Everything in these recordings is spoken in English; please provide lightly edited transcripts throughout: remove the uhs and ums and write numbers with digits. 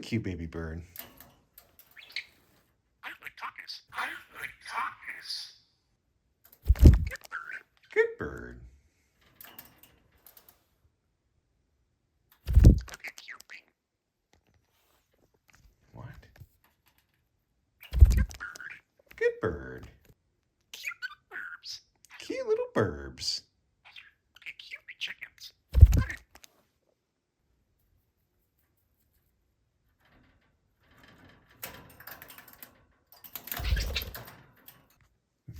cute baby bird. I like caucus. I like caucus. Good bird. Look at you being What? good bird. Good bird. Cute little burbs. Cute little burbs. Look at cute chickens.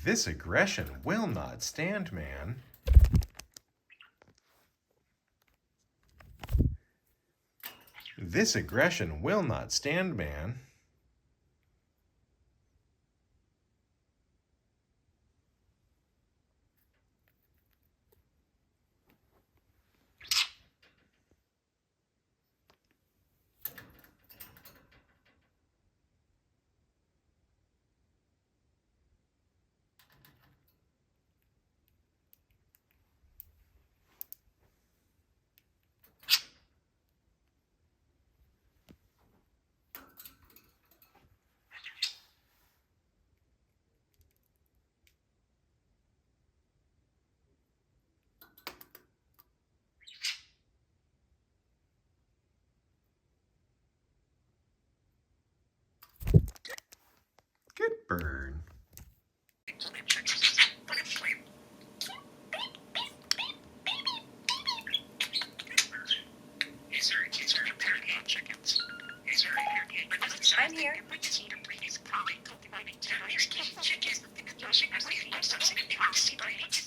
This aggression will not stand, man. This aggression will not stand, man. Good bird. I'm here. Chickens.